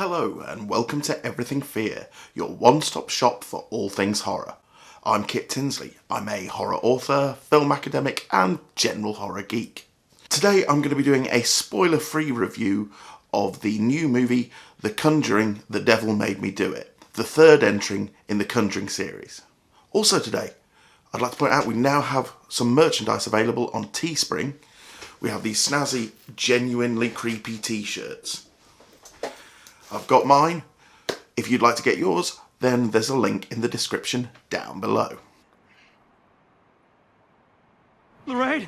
Hello and welcome to Everything Fear, your one-stop shop for all things horror. I'm Kit Tinsley. I'm a horror author, film academic and general horror geek. Today I'm going to be doing a spoiler-free review of the new movie The Conjuring, The Devil Made Me Do It, the third entry in the Conjuring series. Also today, I'd like to point out we now have some merchandise available on Teespring. We have these snazzy, genuinely creepy t-shirts. I've got mine. If you'd like to get yours, then there's a link in the description down below. Lorraine?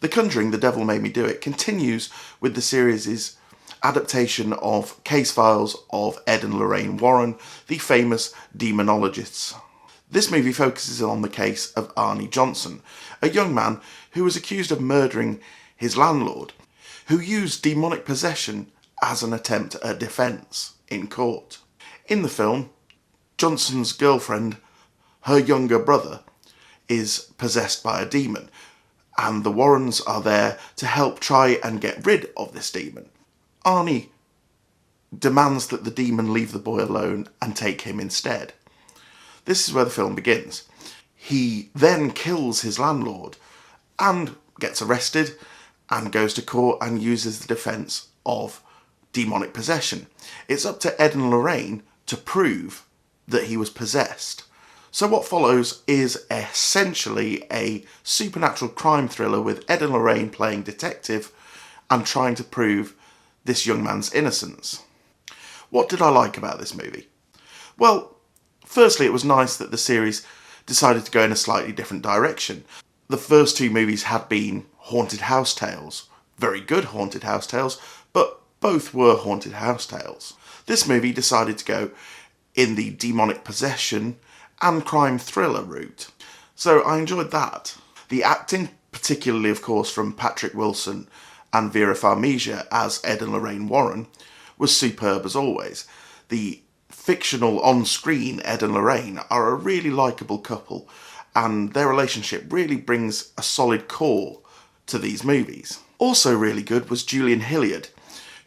The Conjuring, The Devil Made Me Do It continues with the series' adaptation of case files of Ed and Lorraine Warren, the famous demonologists. This movie focuses on the case of Arnie Johnson, a young man who was accused of murdering his landlord, who used demonic possession as an attempt at a defence in court. In the film, Johnson's girlfriend, her younger brother, is possessed by a demon, and the Warrens are there to help try and get rid of this demon. Arnie demands that the demon leave the boy alone and take him instead. This is where the film begins. He then kills his landlord and gets arrested and goes to court and uses the defence of demonic possession. It's up to Ed and Lorraine to prove that he was possessed. So what follows is essentially a supernatural crime thriller with Ed and Lorraine playing detective and trying to prove this young man's innocence. What did I like about this movie? Well, firstly, it was nice that the series decided to go in a slightly different direction. The first two movies had been haunted house tales, very good haunted house tales, but both were haunted house tales. This movie decided to go in the demonic possession and crime thriller route, so I enjoyed that. The acting, particularly of course from Patrick Wilson and Vera Farmiga as Ed and Lorraine Warren, was superb as always. The fictional on-screen Ed and Lorraine are a really likeable couple, and their relationship really brings a solid core to these movies. Also really good was Julian Hilliard,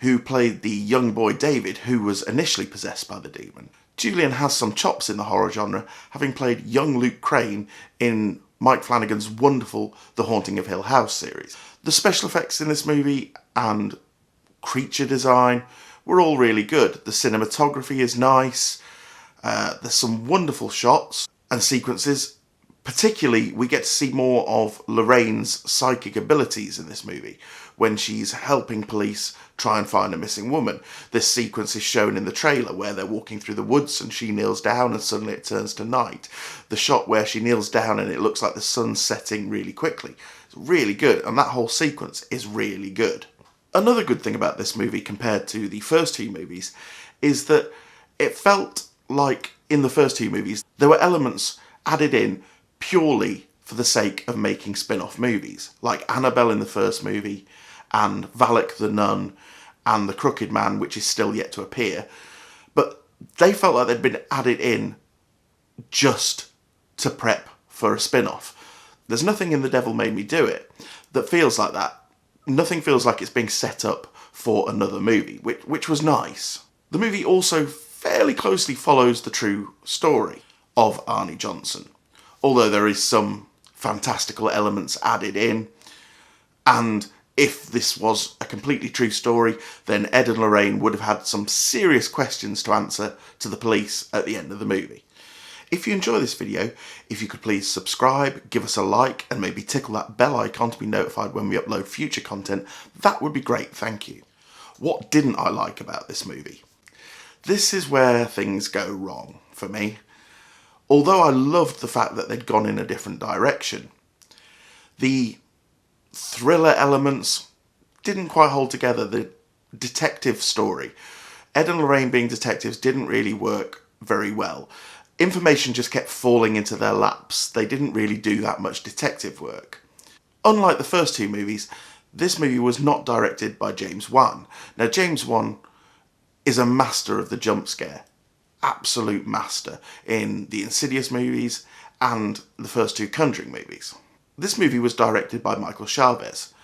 who played the young boy David, who was initially possessed by the demon. Julian has some chops in the horror genre, having played young Luke Crane in Mike Flanagan's wonderful The Haunting of Hill House series. The special effects in this movie and creature design were all really good. The cinematography is nice. There's some wonderful shots and sequences. Particularly, we get to see more of Lorraine's psychic abilities in this movie when she's helping police try and find a missing woman. This sequence is shown in the trailer where they're walking through the woods and she kneels down and suddenly it turns to night. The shot where she kneels down and it looks like the sun's setting really quickly. It's really good, and that whole sequence is really good. Another good thing about this movie compared to the first two movies is that it felt like in the first two movies there were elements added in purely for the sake of making spin-off movies, like Annabelle in the first movie, and Valak the Nun, and The Crooked Man, which is still yet to appear. But they felt like they'd been added in just to prep for a spin-off. There's nothing in The Devil Made Me Do It that feels like that. Nothing feels like it's being set up for another movie, which was nice. The movie also fairly closely follows the true story of Arnie Johnson, although there is some fantastical elements added in. And if this was a completely true story, then Ed and Lorraine would have had some serious questions to answer to the police at the end of the movie. If you enjoy this video, if you could please subscribe, give us a like, and maybe tickle that bell icon to be notified when we upload future content, that would be great, thank you. What didn't I like about this movie? This is where things go wrong for me. Although I loved the fact that they'd gone in a different direction, the thriller elements didn't quite hold together. The detective story, Ed and Lorraine being detectives, didn't really work very well. Information just kept falling into their laps. They didn't really do that much detective work. Unlike the first two movies, this movie was not directed by James Wan. Now, James Wan is a master of the jump scare. absolute master in the Insidious movies and the first two Conjuring movies. This movie was directed by Michael Chavez,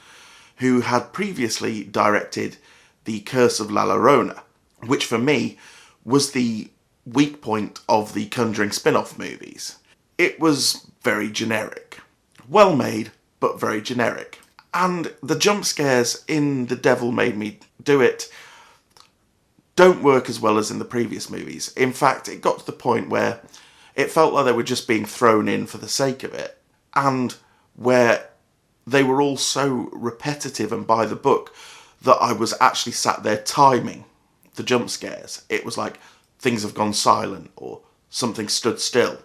who had previously directed The Curse of La Llorona, which for me was the weak point of the Conjuring spin-off movies. It was very generic. Well made, but very generic. And the jump scares in The Devil Made Me Do It don't work as well as in the previous movies. In fact, it got to the point where it felt like they were just being thrown in for the sake of it, and where they were all so repetitive and by the book that I was actually sat there timing the jump scares. It was like things have gone silent or something stood still.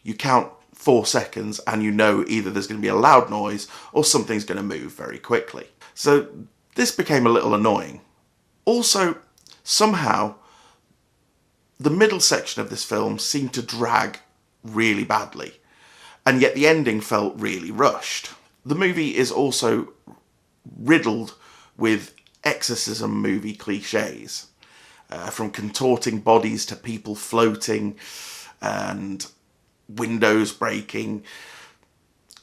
You count 4 seconds and you know either there's going to be a loud noise or something's going to move very quickly. So this became a little annoying. Also, somehow, the middle section of this film seemed to drag really badly, and yet the ending felt really rushed. The movie is also riddled with exorcism movie cliches, from contorting bodies to people floating and windows breaking.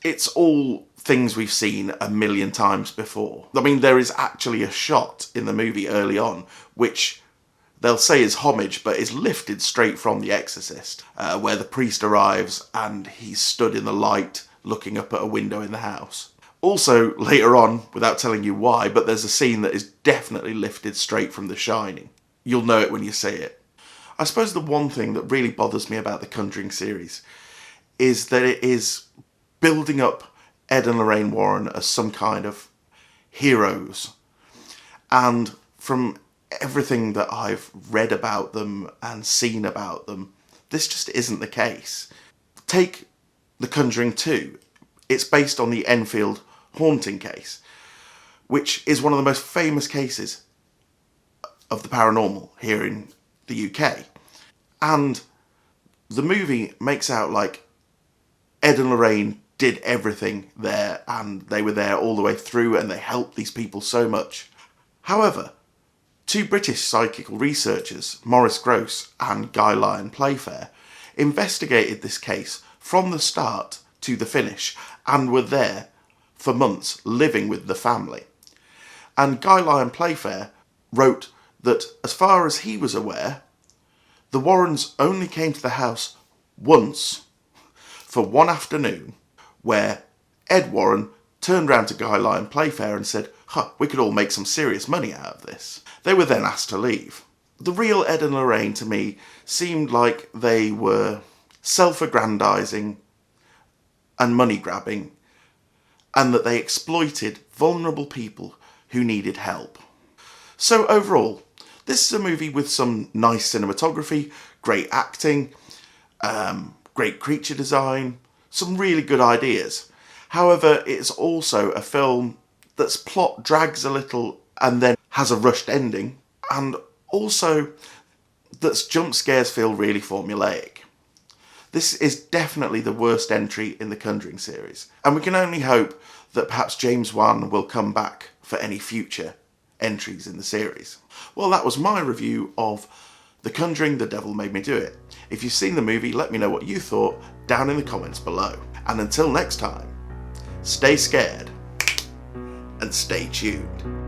It's all things we've seen a million times before. I mean, there is actually a shot in the movie early on which they'll say is homage, but is lifted straight from The Exorcist, where the priest arrives and he's stood in the light looking up at a window in the house. Also, later on, without telling you why, but there's a scene that is definitely lifted straight from The Shining. You'll know it when you see it. I suppose the one thing that really bothers me about the Conjuring series is that it is building up Ed and Lorraine Warren as some kind of heroes. And from everything that I've read about them and seen about them, this just isn't the case. Take The Conjuring 2. It's based on the Enfield haunting case, which is one of the most famous cases of the paranormal here in the UK. And the movie makes out like Ed and Lorraine did everything there and they were there all the way through and they helped these people so much. However, 2 British psychical researchers, Maurice Grosse and Guy Lyon Playfair, investigated this case from the start to the finish and were there for months living with the family. And Guy Lyon Playfair wrote that as far as he was aware, the Warrens only came to the house once for one afternoon where Ed Warren turned round to Guy Lyon Playfair and said, we could all make some serious money out of this. They were then asked to leave. The real Ed and Lorraine to me seemed like they were self-aggrandising and money-grabbing, and that they exploited vulnerable people who needed help. So overall, this is a movie with some nice cinematography, great acting, great creature design, some really good ideas. However, it's also a film that's plot drags a little and then has a rushed ending, and also that's jump scares feel really formulaic. This is definitely the worst entry in the Conjuring series, and we can only hope that perhaps James Wan will come back for any future entries in the series. Well, that was my review of The Conjuring, The Devil Made Me Do It. If you've seen the movie, let me know what you thought down in the comments below. And until next time, stay scared and stay tuned.